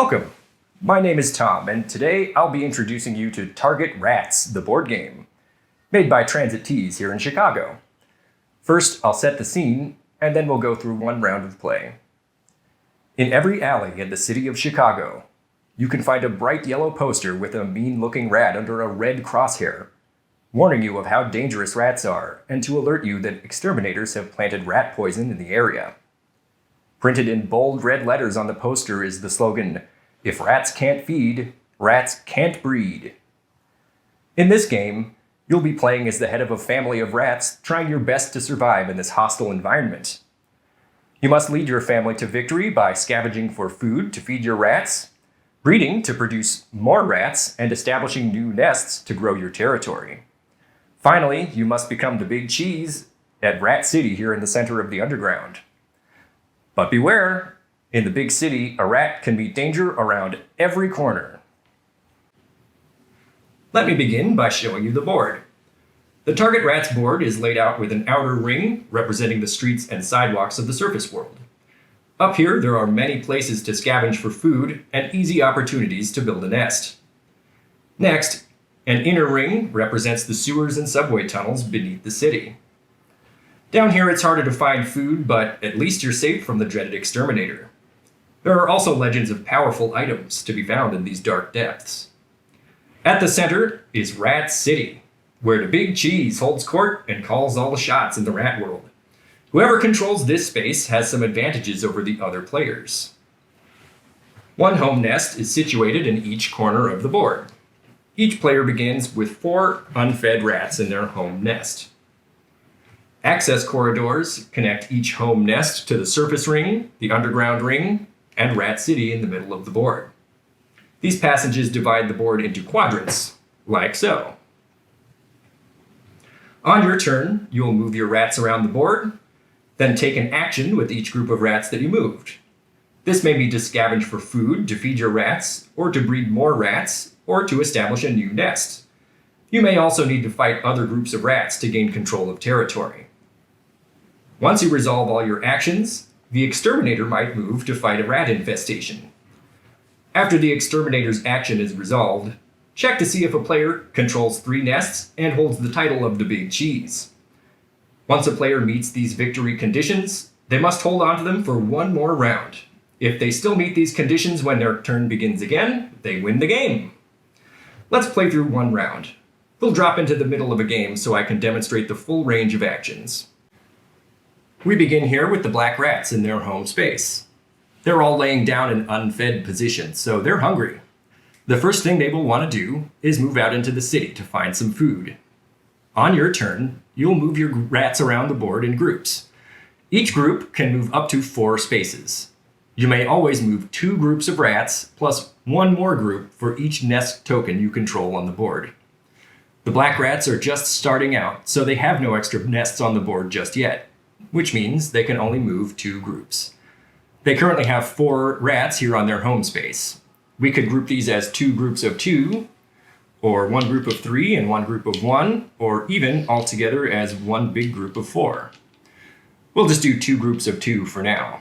Welcome! My name is Tom, and today I'll be introducing you to Target Rats, the board game, made by Transit Tees here in Chicago. First, I'll set the scene, and then we'll go through one round of play. In every alley in the city of Chicago, you can find a bright yellow poster with a mean-looking rat under a red crosshair, warning you of how dangerous rats are, and to alert you that exterminators have planted rat poison in the area. Printed in bold red letters on the poster is the slogan, "If rats can't feed, rats can't breed." In this game, you'll be playing as the head of a family of rats, trying your best to survive in this hostile environment. You must lead your family to victory by scavenging for food to feed your rats, breeding to produce more rats, and establishing new nests to grow your territory. Finally, you must become the big cheese at Rat City here in the center of the underground. But beware, in the big city, a rat can meet danger around every corner. Let me begin by showing you the board. The Target Rats board is laid out with an outer ring representing the streets and sidewalks of the surface world. Up here, there are many places to scavenge for food and easy opportunities to build a nest. Next, an inner ring represents the sewers and subway tunnels beneath the city. Down here, it's harder to find food, but at least you're safe from the dreaded exterminator. There are also legends of powerful items to be found in these dark depths. At the center is Rat City, where the big cheese holds court and calls all the shots in the rat world. Whoever controls this space has some advantages over the other players. One home nest is situated in each corner of the board. Each player begins with 4 unfed rats in their home nest. Access corridors connect each home nest to the surface ring, the underground ring, and Rat City in the middle of the board. These passages divide the board into quadrants, like so. On your turn, you'll move your rats around the board, then take an action with each group of rats that you moved. This may be to scavenge for food to feed your rats, or to breed more rats, or to establish a new nest. You may also need to fight other groups of rats to gain control of territory. Once you resolve all your actions, the exterminator might move to fight a rat infestation. After the exterminator's action is resolved, check to see if a player controls 3 nests and holds the title of the big cheese. Once a player meets these victory conditions, they must hold on to them for one more round. If they still meet these conditions when their turn begins again, they win the game. Let's play through one round. We'll drop into the middle of a game so I can demonstrate the full range of actions. We begin here with the black rats in their home space. They're all laying down in unfed positions, so they're hungry. The first thing they will want to do is move out into the city to find some food. On your turn, you'll move your rats around the board in groups. Each group can move up to 4 spaces. You may always move 2 groups of rats, plus 1 more group for each nest token you control on the board. The black rats are just starting out, so they have no extra nests on the board just yet, which means they can only move 2 groups. They currently have 4 rats here on their home space. We could group these as 2 groups of 2, or 1 group of 3 and 1 group of 1, or even altogether as 1 big group of 4. We'll just do 2 groups of 2 for now.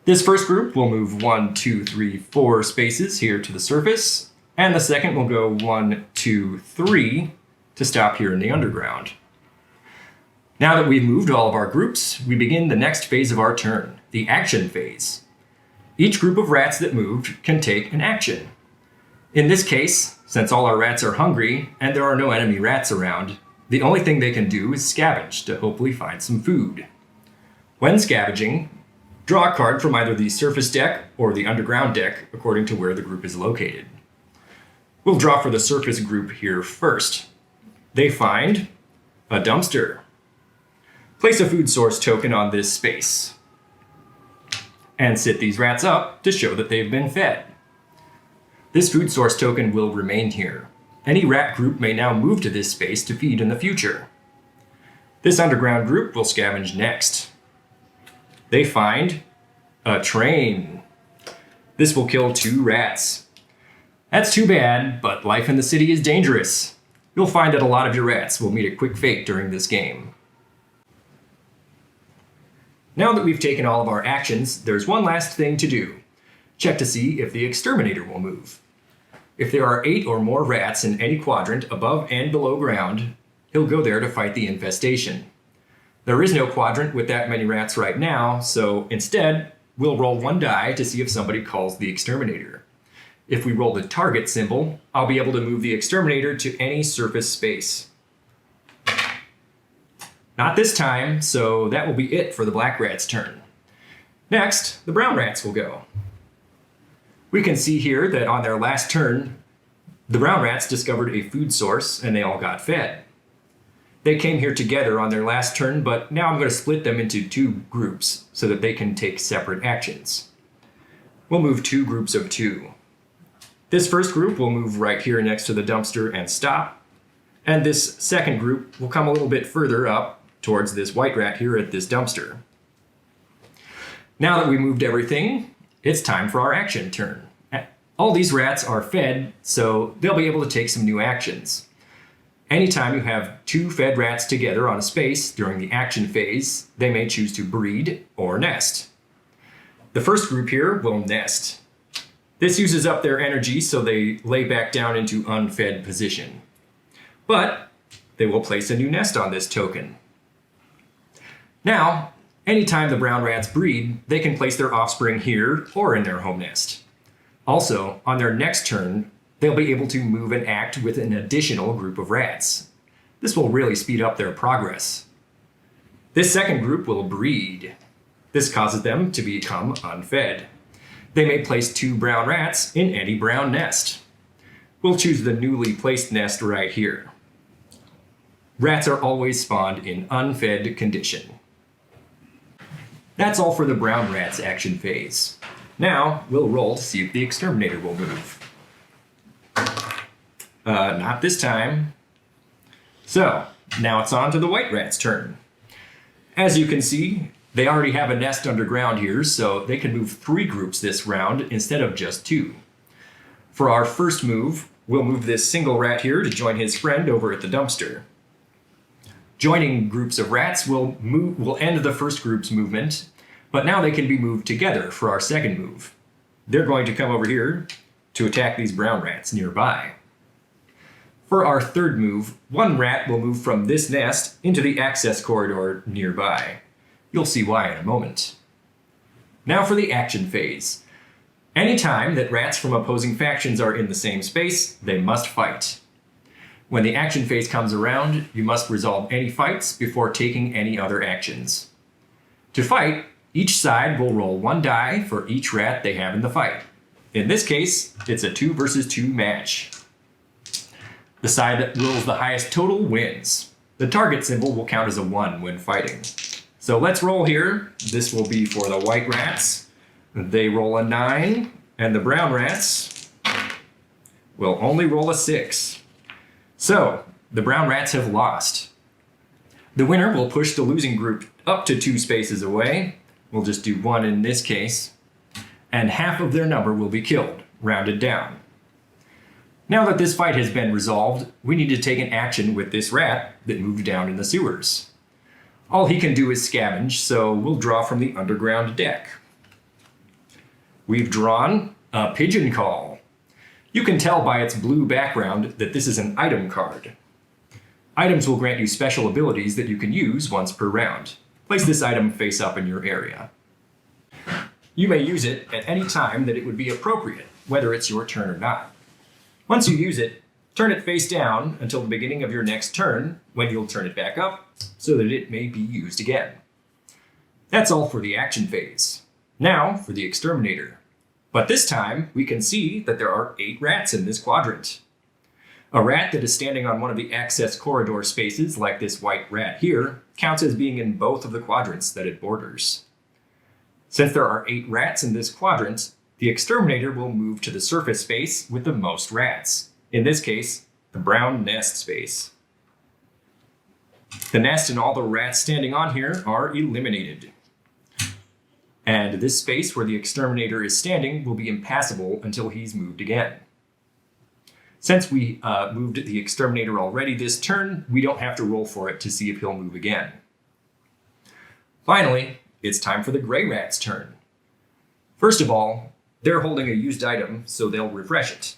This first group will move 1, 2, 3, 4 spaces here to the surface, and the second will go 1, 2, 3 to stop here in the underground. Now that we've moved all of our groups, we begin the next phase of our turn, the action phase. Each group of rats that moved can take an action. In this case, since all our rats are hungry and there are no enemy rats around, the only thing they can do is scavenge to hopefully find some food. When scavenging, draw a card from either the surface deck or the underground deck according to where the group is located. We'll draw for the surface group here first. They find a dumpster. Place a food source token on this space, and sit these rats up to show that they've been fed. This food source token will remain here. Any rat group may now move to this space to feed in the future. This underground group will scavenge next. They find a train. This will kill 2 rats. That's too bad, but life in the city is dangerous. You'll find that a lot of your rats will meet a quick fate during this game. Now that we've taken all of our actions, there's one last thing to do. check to see if the exterminator will move. If there are 8 or more rats in any quadrant above and below ground, he'll go there to fight the infestation. There is no quadrant with that many rats right now, so instead, we'll roll 1 die to see if somebody calls the exterminator. If we roll the target symbol, I'll be able to move the exterminator to any surface space. Not this time, so that will be it for the black rat's turn. Next, the brown rats will go. We can see here that on their last turn, the brown rats discovered a food source and they all got fed. They came here together on their last turn, but now I'm going to split them into 2 groups so that they can take separate actions. We'll move 2 groups of 2. This first group will move right here next to the dumpster and stop, and this second group will come a little bit further up towards this white rat here at this dumpster. Now that we moved everything, it's time for our action turn. All these rats are fed, so they'll be able to take some new actions. Anytime you have 2 fed rats together on a space during the action phase, they may choose to breed or nest. The first group here will nest. This uses up their energy, so they lay back down into unfed position. But they will place a new nest on this token. Now, anytime the brown rats breed, they can place their offspring here or in their home nest. Also, on their next turn, they'll be able to move and act with an additional group of rats. This will really speed up their progress. This second group will breed. This causes them to become unfed. They may place 2 brown rats in any brown nest. We'll choose the newly placed nest right here. Rats are always spawned in unfed condition. That's all for the brown rat's action phase. Now, we'll roll to see if the exterminator will move. Not this time. So, now it's on to the white rat's turn. As you can see, they already have a nest underground here, so they can move 3 groups this round instead of just 2. For our first move, we'll move this single rat here to join his friend over at the dumpster. Joining groups of rats will end the first group's movement, but now they can be moved together for our second move. They're going to come over here to attack these brown rats nearby. For our third move, 1 rat will move from this nest into the access corridor nearby. You'll see why in a moment. Now for the action phase. Anytime that rats from opposing factions are in the same space, they must fight. When the action phase comes around, you must resolve any fights before taking any other actions. To fight, each side will roll 1 die for each rat they have in the fight. In this case, it's a 2 versus 2 match. The side that rolls the highest total wins. The target symbol will count as a 1 when fighting. So let's roll here. This will be for the white rats. They roll a 9, and the brown rats will only roll a 6. So, the brown rats have lost. The winner will push the losing group up to 2 spaces away. We'll just do 1 in this case. And half of their number will be killed, rounded down. Now that this fight has been resolved, we need to take an action with this rat that moved down in the sewers. All he can do is scavenge, so we'll draw from the underground deck. We've drawn a pigeon call. You can tell by its blue background that this is an item card. Items will grant you special abilities that you can use once per round. Place this item face up in your area. You may use it at any time that it would be appropriate, whether it's your turn or not. Once you use it, turn it face down until the beginning of your next turn, when you'll turn it back up so that it may be used again. That's all for the action phase. Now for the exterminator. But this time, we can see that there are 8 rats in this quadrant. A rat that is standing on one of the access corridor spaces, like this white rat here, counts as being in both of the quadrants that it borders. Since there are 8 rats in this quadrant, the exterminator will move to the surface space with the most rats. In this case, the brown nest space. The nest and all the rats standing on here are eliminated. And this space where the exterminator is standing will be impassable until he's moved again. Since we moved the exterminator already this turn, we don't have to roll for it to see if he'll move again. Finally, it's time for the gray rat's turn. First of all, they're holding a used item, so they'll refresh it.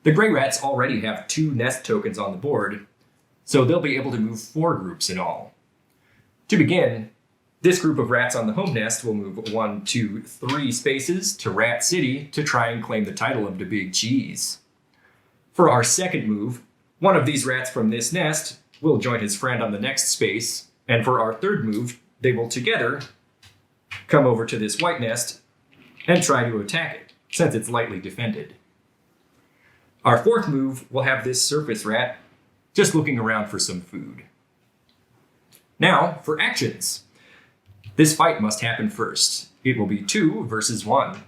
The gray rats already have 2 nest tokens on the board, so they'll be able to move 4 groups in all. To begin, this group of rats on the home nest will move 1, 2, 3 spaces to Rat City to try and claim the title of the Big Cheese. For our second move, one of these rats from this nest will join his friend on the next space, and for our third move, they will together come over to this white nest and try to attack it, since it's lightly defended. Our fourth move will have this surface rat just looking around for some food. Now, for actions. This fight must happen first. It will be 2 versus 1.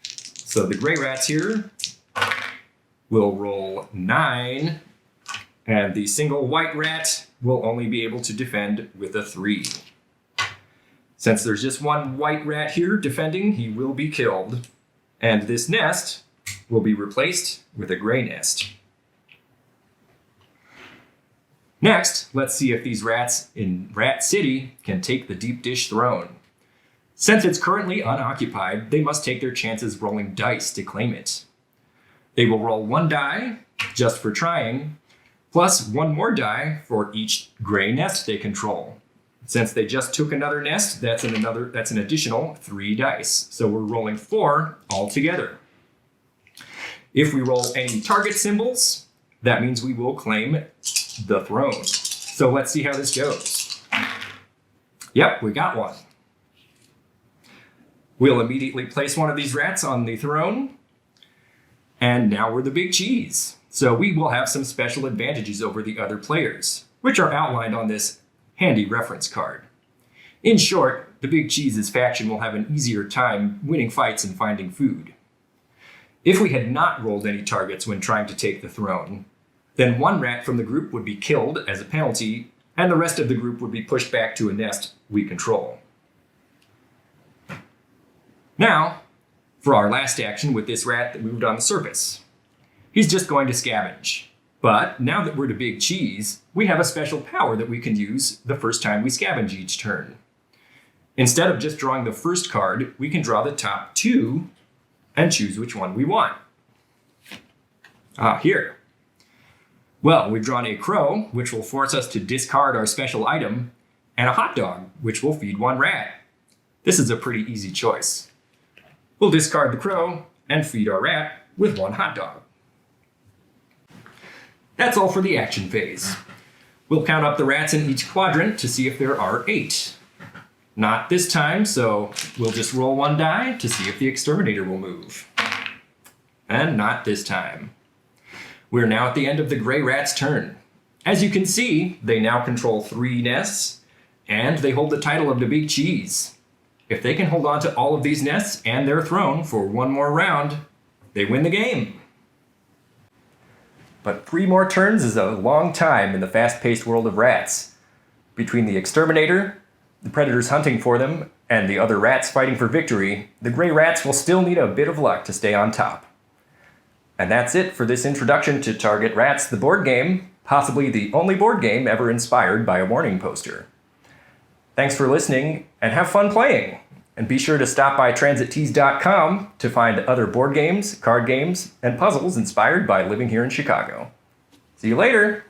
So the gray rats here will roll 9, and the single white rat will only be able to defend with a 3. Since there's just one white rat here defending, he will be killed, and this nest will be replaced with a gray nest. Next, let's see if these rats in Rat City can take the deep dish throne. Since it's currently unoccupied, they must take their chances rolling dice to claim it. They will roll 1 die, just for trying, plus 1 more die for each gray nest they control. Since they just took another nest, that's an additional 3 dice. So we're rolling 4 altogether. If we roll any target symbols, that means we will claim the throne. So let's see how this goes. Yep, we got one. We'll immediately place one of these rats on the throne. And now we're the Big Cheese. So we will have some special advantages over the other players, which are outlined on this handy reference card. In short, the Big Cheese's faction will have an easier time winning fights and finding food. If we had not rolled any targets when trying to take the throne, then 1 rat from the group would be killed as a penalty, and the rest of the group would be pushed back to a nest we control. Now, for our last action with this rat that moved on the surface. He's just going to scavenge. But now that we're the Big Cheese, we have a special power that we can use the first time we scavenge each turn. Instead of just drawing the first card, we can draw the top 2 and choose which one we want. Here. Well, we've drawn a crow, which will force us to discard our special item, and a hot dog, which will feed 1 rat. This is a pretty easy choice. We'll discard the crow and feed our rat with 1 hot dog. That's all for the action phase. We'll count up the rats in each quadrant to see if there are 8. Not this time, so we'll just roll 1 die to see if the exterminator will move. And not this time. We're now at the end of the gray rat's turn. As you can see, they now control 3 nests, and they hold the title of the Big Cheese. If they can hold on to all of these nests and their throne for 1 more round, they win the game. But 3 more turns is a long time in the fast-paced world of rats. Between the exterminator, the predators hunting for them, and the other rats fighting for victory, the gray rats will still need a bit of luck to stay on top. And that's it for this introduction to Target Rats, the board game, possibly the only board game ever inspired by a warning poster. Thanks for listening, and have fun playing! And be sure to stop by transittees.com to find other board games, card games, and puzzles inspired by living here in Chicago. See you later!